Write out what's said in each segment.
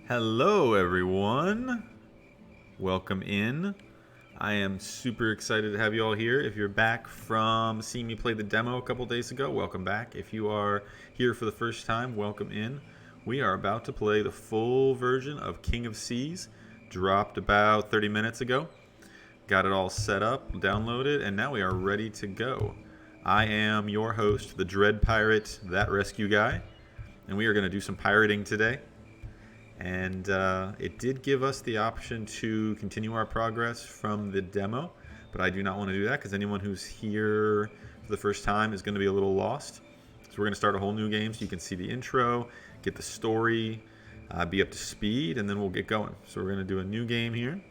Hello, everyone. Welcome in. I am super excited to have you all here. If you're back from seeing me play the demo a couple days ago, welcome back. If you are here for the first time, welcome in. We are about to play the full version of King of Seas. Dropped about 30 minutes ago. Got it all set up, downloaded, and now we are ready to go. I am your host, the Dread Pirate, that rescue guy, and we are going to do some pirating today. And it did give us the option to continue our progress from the demo, but I do not want to do that because anyone who's here for the first time is going to be a little lost. So we're going to start a whole new game so you can see the intro, get the story, be up to speed, and then we'll get going. So we're going to do a new game here.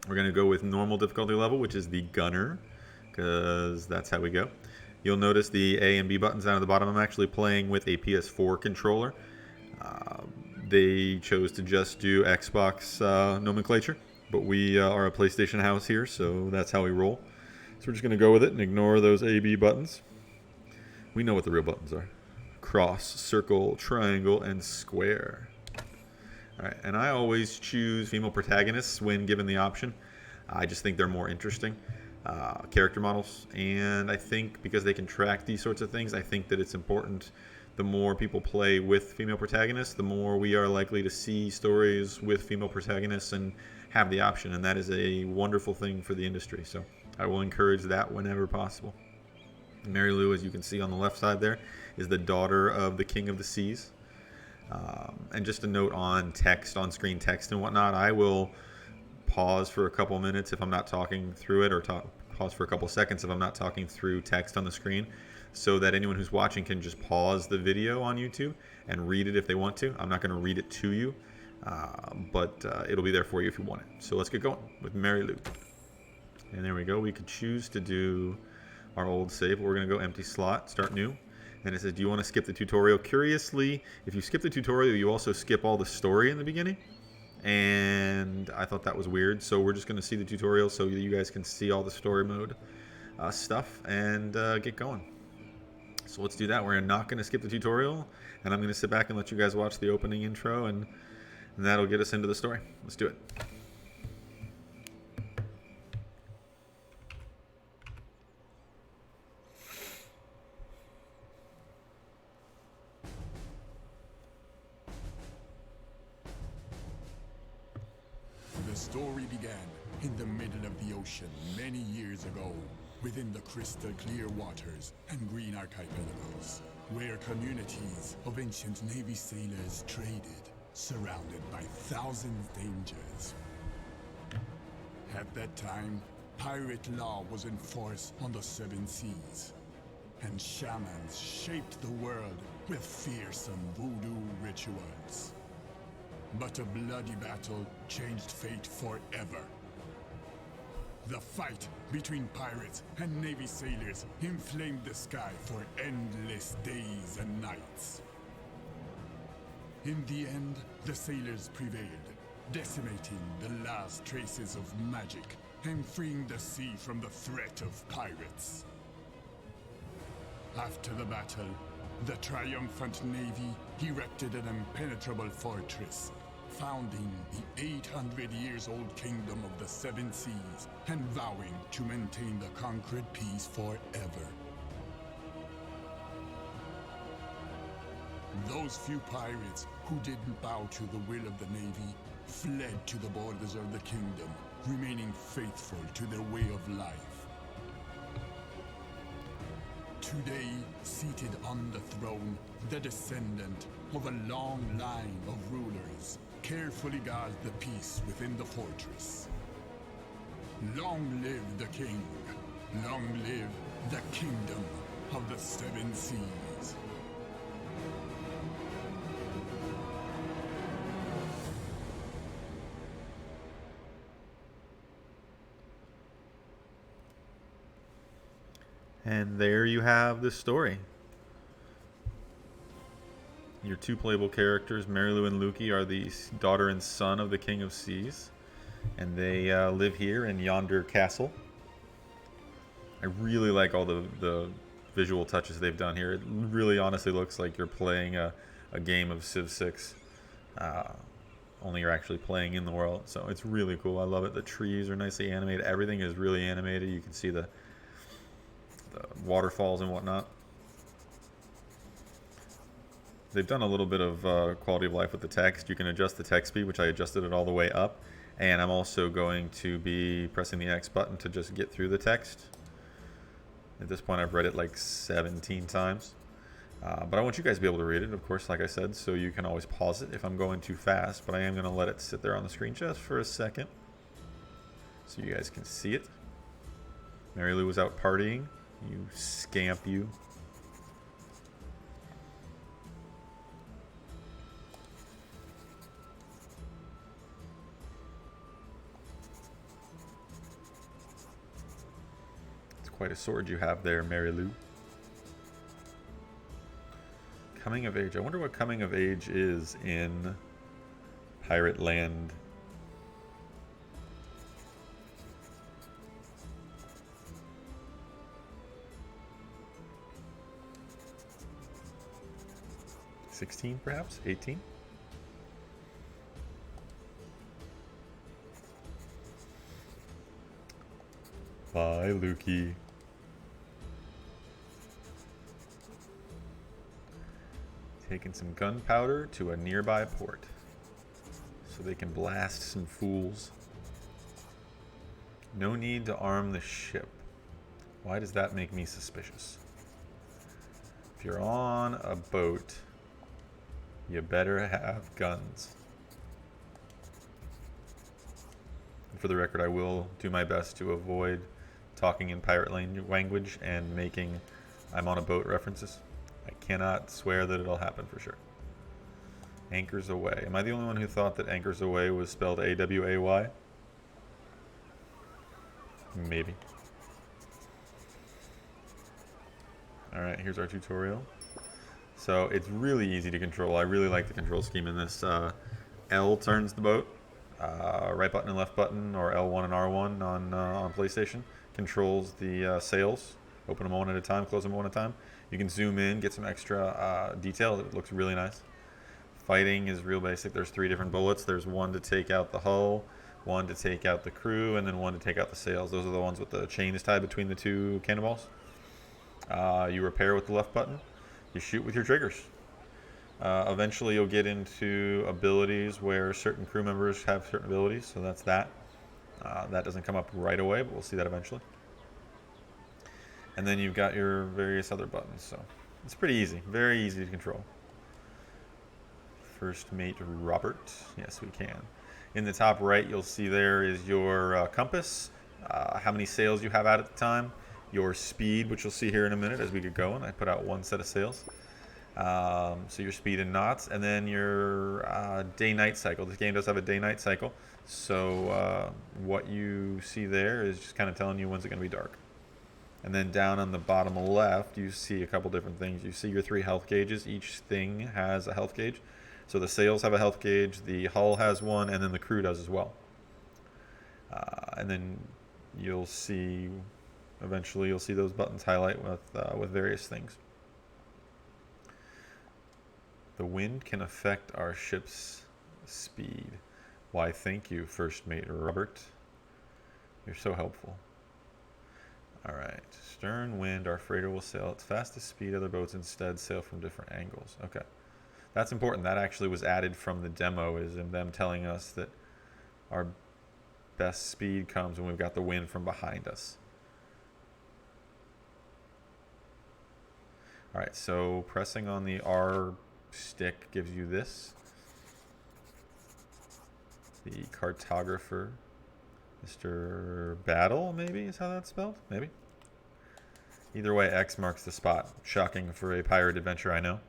We're going to go with normal difficulty level, which is the gunner, because that's how we go. You'll notice the A and B buttons down at the bottom. I'm actually playing with a PS4 controller. They chose to just do Xbox nomenclature, but we are a PlayStation house here, so that's how we roll. So we're just going to go with it and ignore those A-B buttons. We know what the real buttons are. Cross, circle, triangle, and square. All right, and I always choose female protagonists when given the option. I just think they're more interesting character models, and I think because they can track these sorts of things, I think that it's important. The more people play with female protagonists, the more we are likely to see stories with female protagonists and have the option, and that is a wonderful thing for the industry. So I will encourage that whenever possible. Mary Lou, as you can see on the left side there, is the daughter of the King of the Seas. And just a note on text, on-screen text and whatnot, I will pause for a couple minutes if I'm not talking through it, or pause for a couple seconds if I'm not talking through text on the screen, so that anyone who's watching can just pause the video on YouTube and read it if they want to. I'm not going to read it to you, but it'll be there for you if you want it. So let's get going with Mary Lou. And there we go. We could choose to do our old save. We're going to go empty slot, start new. And it says, do you want to skip the tutorial? Curiously, if you skip the tutorial, you also skip all the story in the beginning. And I thought that was weird. So we're just going to see the tutorial so you guys can see all the story mode stuff and get going. So let's do that. We're not going to skip the tutorial, and I'm going to sit back and let you guys watch the opening intro, and that'll get us into the story. Let's do it. The story began in the middle of the ocean many years ago, within the crystal clear waters and green archipelagos, where communities of ancient Navy sailors traded, surrounded by thousands dangers. At that time, pirate law was in force on the seven seas, and shamans shaped the world with fearsome voodoo rituals. But a bloody battle changed fate forever. The fight between pirates and Navy sailors inflamed the sky for endless days and nights. In the end, the sailors prevailed, decimating the last traces of magic and freeing the sea from the threat of pirates. After the battle, the triumphant Navy erected an impenetrable fortress, founding the 800-years-old kingdom of the Seven Seas and vowing to maintain the conquered peace forever. Those few pirates who didn't bow to the will of the Navy fled to the borders of the kingdom, remaining faithful to their way of life. Today, seated on the throne, the descendant of a long line of rulers carefully guards the peace within the fortress. Long live the king! Long live the kingdom of the Seven Seas! And there you have the story. Your two playable characters, Mary Lou and Lukey, are the daughter and son of the King of Seas, and they live here in yonder castle. I really like all the visual touches they've done here. It really honestly looks like you're playing a game of Civ 6. only you're actually playing in the world. So it's really cool. I love it. The trees are nicely animated. Everything is really animated. You can see the waterfalls and whatnot. They've done a little bit of quality of life with the text. You can adjust the text speed, which I adjusted it all the way up. And I'm also going to be pressing the X button to just get through the text. At this point, I've read it like 17 times. But I want you guys to be able to read it, of course, like I said, so you can always pause it if I'm going too fast. But I am going to let it sit there on the screen just for a second so you guys can see it. Mary Lou was out partying. You scamp, you. It's quite a sword you have there, Mary Lou. Coming of age. I wonder what coming of age is in Pirate Land. $16, perhaps? $18? Bye, Lukey. Taking some gunpowder to a nearby port so they can blast some fools. No need to arm the ship. Why does that make me suspicious? If you're on a boat, you better have guns. And for the record, I will do my best to avoid talking in pirate language and making I'm on a boat references. I cannot swear that it'll happen for sure. Anchors Away. Am I the only one who thought that Anchors Away was spelled A-W-A-Y? Maybe. Alright, here's our tutorial. So it's really easy to control. I really like the control scheme in this. L turns the boat. Right button and left button, or L1 and R1 on PlayStation, controls the sails. Open them one at a time, close them one at a time. You can zoom in, get some extra detail. It looks really nice. Fighting is real basic. There's 3 different bullets. There's one to take out the hull, one to take out the crew, and then one to take out the sails. Those are the ones with the chains tied between the 2 cannonballs. You repair with the left button. You shoot with your triggers. Eventually you'll get into abilities where certain crew members have certain abilities, so that's that. That doesn't come up right away, but we'll see that eventually. And then you've got your various other buttons, so it's pretty easy, very easy to control. First Mate Robert, yes we can. In the top right, you'll see there is your compass, how many sails you have out at the time, your speed, which you'll see here in a minute as we get going. I put out 1 set of sails. So your speed in knots, and then your day-night cycle. This game does have a day-night cycle, so what you see there is just kind of telling you when's it going to be dark. And then down on the bottom left, you see a couple different things. You see your 3 health gauges. Each thing has a health gauge. So the sails have a health gauge, the hull has one, and then the crew does as well. And then you'll see, eventually you'll see those buttons highlight with various things. The wind can affect our ship's speed. Why, thank you, First Mate Robert. You're so helpful. Alright, stern wind, our freighter will sail its fastest speed. Other boats instead sail from different angles. Okay. That's important. That actually was added from the demo, is in them telling us that our best speed comes when we've got the wind from behind us. Alright, so pressing on the R stick gives you this. The cartographer, Mr. Battle, maybe is how that's spelled? Maybe. Either way, X marks the spot. Shocking for a pirate adventure, I know.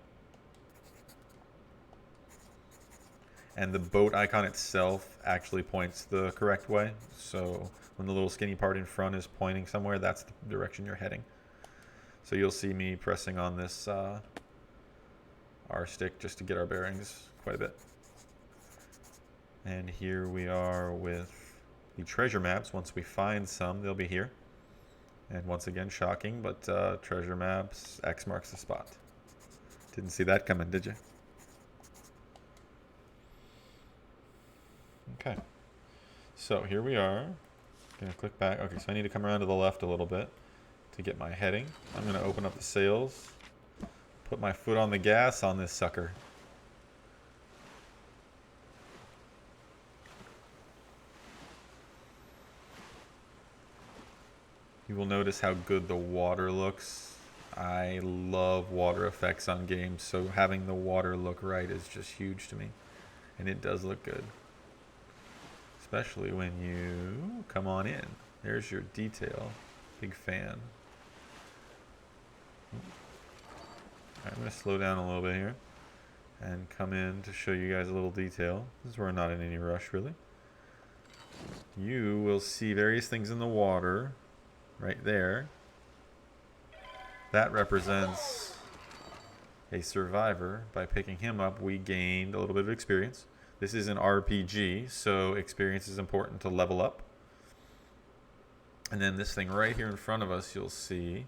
And the boat icon itself actually points the correct way. So when the little skinny part in front is pointing somewhere, that's the direction you're heading. So you'll see me pressing on this R stick just to get our bearings quite a bit. And here we are with the treasure maps. Once we find some, they'll be here. And once again, shocking, but treasure maps, X marks the spot. Didn't see that coming, did you? So here we are. Gonna click back. Okay, so I need to come around to the left a little bit to get my heading. I'm gonna open up the sails, put my foot on the gas on this sucker. You will notice how good the water looks. I love water effects on games, so having the water look right is just huge to me. And it does look good. Especially when you come on in. There's your detail. Big fan. Alright, I'm going to slow down a little bit here and come in to show you guys a little detail. This is where we're not in any rush, really. You will see various things in the water right there. That represents a survivor. By picking him up, we gained a little bit of experience. This is an RPG, so experience is important to level up. And then this thing right here in front of us, you'll see,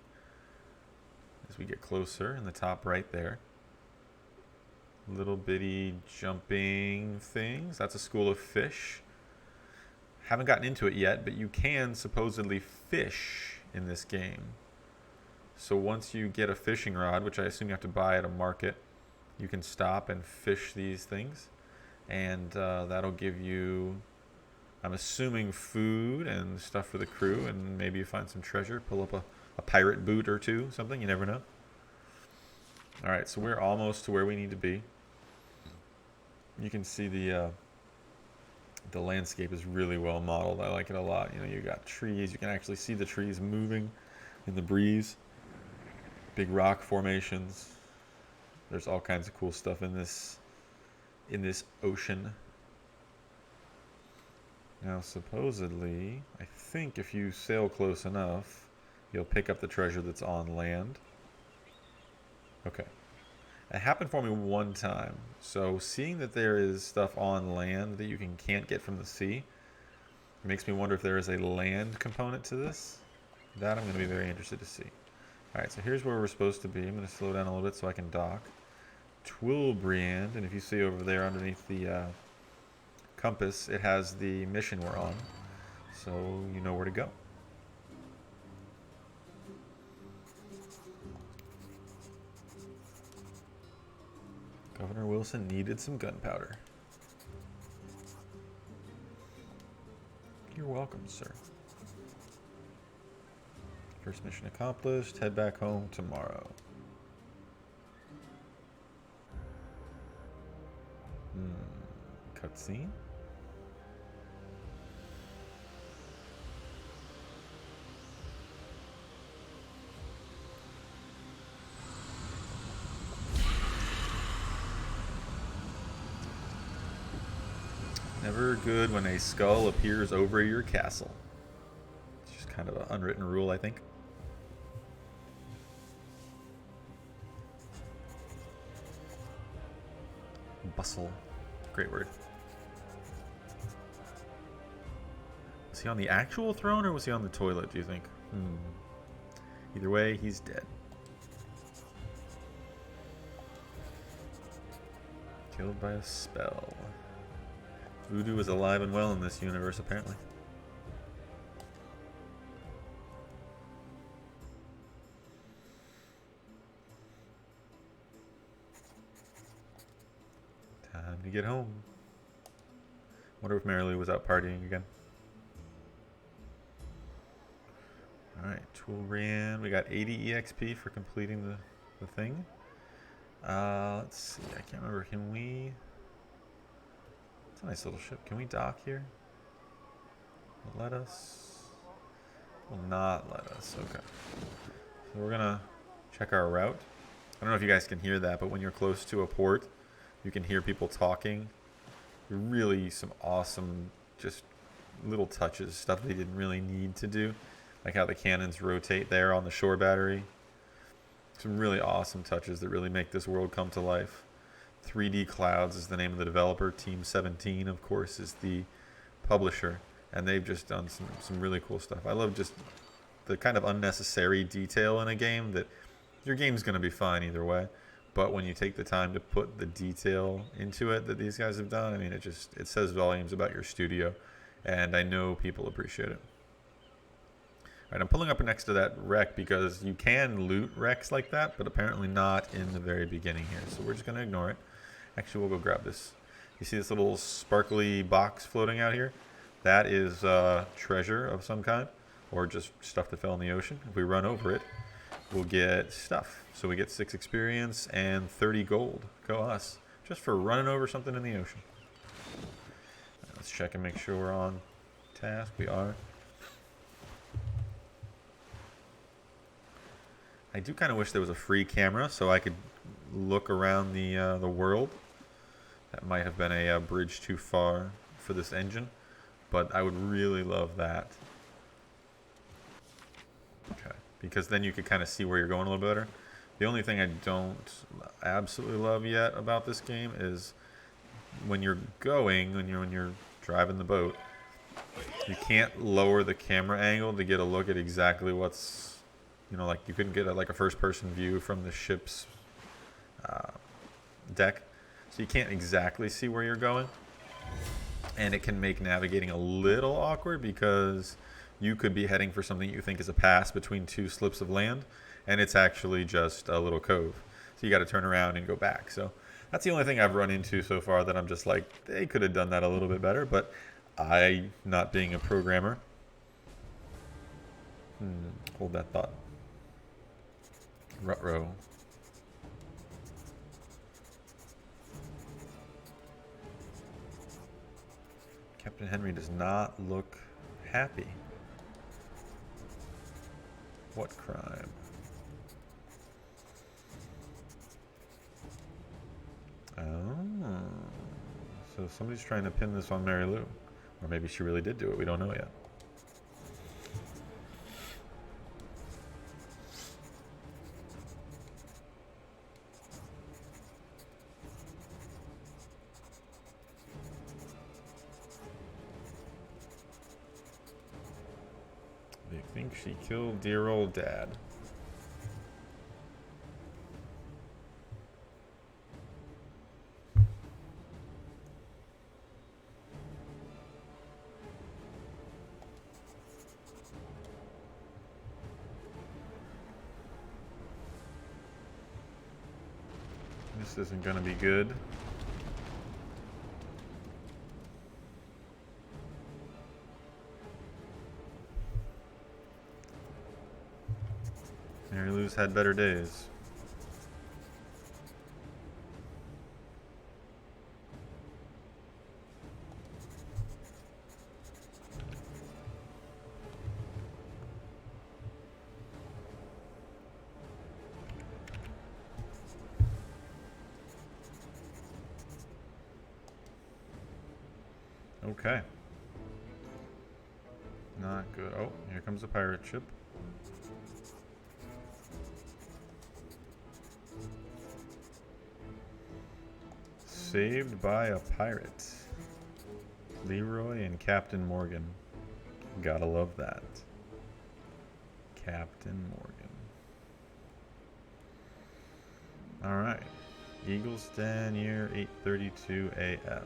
as we get closer, in the top right there, little bitty jumping things. That's a school of fish. Haven't gotten into it yet, but you can supposedly fish in this game. So once you get a fishing rod, which I assume you have to buy at a market, you can stop and fish these things. And that'll give you, I'm assuming, food and stuff for the crew, and maybe you find some treasure, pull up a pirate boot or two, something, you never know. Alright, so we're almost to where we need to be. You can see the landscape is really well modeled. I like it a lot. You know, you got trees, you can actually see the trees moving in the breeze. Big rock formations. There's all kinds of cool stuff in this ocean. Now, supposedly, I think if you sail close enough, you'll pick up the treasure that's on land. Okay. It happened for me one time. So, seeing that there is stuff on land that you can't get from the sea, it makes me wonder if there is a land component to this. That I'm going to be very interested to see. Alright, so here's where we're supposed to be. I'm going to slow down a little bit so I can dock. Twilbrand, and if you see over there underneath the compass, it has the mission we're on, so you know where to go. Governor Wilson needed some gunpowder. You're welcome, sir. First mission accomplished. Head back home tomorrow. Cutscene? Never good when a skull appears over your castle. It's just kind of an unwritten rule, I think. Bustle. Great word. Was he on the actual throne or was he on the toilet, do you think? Either way, he's dead. Killed by a spell. Voodoo is alive and well in this universe, apparently. Time to get home. Wonder if Mary Lou was out partying again. Alright, Twilbrand. We got 80 EXP for completing the thing. Let's see. I can't remember. Can we... It's a nice little ship. Can we dock here? Will let us? Will not let us. Okay. So we're going to check our route. I don't know if you guys can hear that, but when you're close to a port, you can hear people talking. Really some awesome, just little touches, stuff they didn't really need to do. Like how the cannons rotate there on the shore battery. Some really awesome touches that really make this world come to life. 3D Clouds is the name of the developer. Team 17, of course, is the publisher. And they've just done some really cool stuff. I love just the kind of unnecessary detail in a game that your game's going to be fine either way. But when you take the time to put the detail into it that these guys have done, I mean, it says volumes about your studio. and I know people appreciate it. Alright, I'm pulling up next to that wreck because you can loot wrecks like that, but apparently not in the very beginning here. So we're just going to ignore it. Actually, we'll go grab this. You see this little sparkly box floating out here? That is treasure of some kind, or just stuff that fell in the ocean. If we run over it, we'll get stuff. So we get 6 experience and 30 gold. Go us. Just for running over something in the ocean. Right, let's check and make sure we're on task. We are. I do kind of wish there was a free camera so I could look around the world. That might have been a bridge too far for this engine, but I would really love that. Okay, because then you could kind of see where you're going a little better. The only thing I don't absolutely love yet about this game is when you're driving the boat, you can't lower the camera angle to get a look at exactly what's, like you couldn't get a first-person view from the ship's deck, so you can't exactly see where you're going, and it can make navigating a little awkward because you could be heading for something you think is a pass between 2 slips of land, and it's actually just a little cove, so you got to turn around and go back. So that's the only thing I've run into so far that I'm just like, they could have done that a little bit better, but I, not being a programmer, hold that thought. Ruh-roh. Captain Henry does not look happy. What crime? Oh. So somebody's trying to pin this on Mary Lou. Or maybe she really did do it. We don't know yet. They think she killed dear old Dad. This isn't going to be good. Mary Lou's had better days. Okay. Not good. Oh, here comes a pirate ship. Saved by a pirate. Leroy and Captain Morgan. Gotta love that. Captain Morgan. Alright. Eagle's Den, year 832 AF.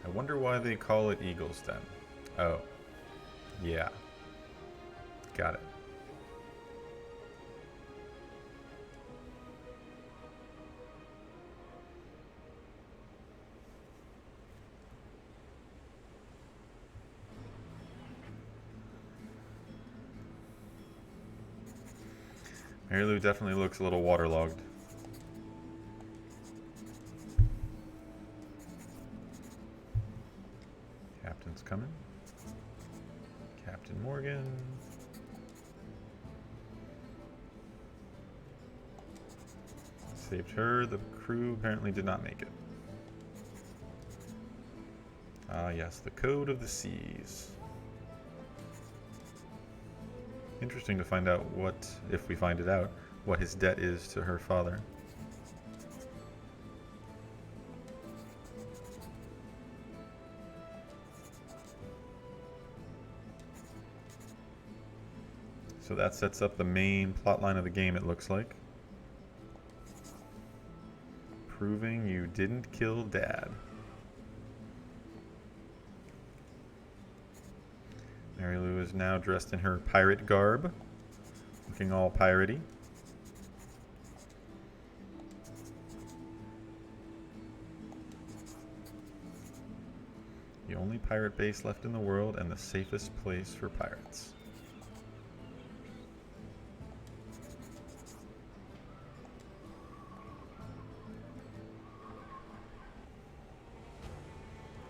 I wonder why they call it Eagle's Den. Oh. Yeah. Got it. Mary Lou definitely looks a little waterlogged. Captain's coming. Captain Morgan. Saved her. The crew apparently did not make it. Ah, yes, the Code of the Seas. Interesting to find out what, if we find it out, what his debt is to her father. So that sets up the main plot line of the game, it looks like. proving you didn't kill Dad. Mary Lou is now dressed in her pirate garb, looking all piratey. The only pirate base left in the world and the safest place for pirates.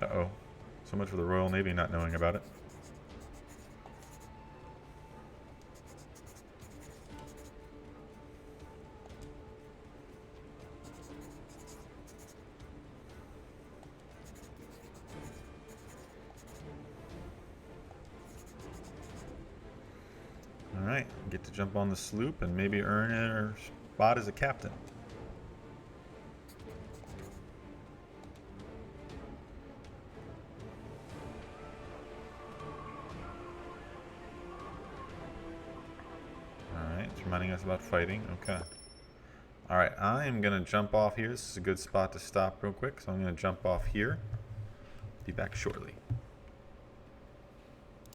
Uh-oh. So much for the Royal Navy not knowing about it. Alright, get to jump on the sloop and maybe earn a spot as a captain. Alright, it's reminding us about fighting. Okay. Alright, I am going to jump off here. This is a good spot to stop real quick, so I'm going to jump off here. Be back shortly.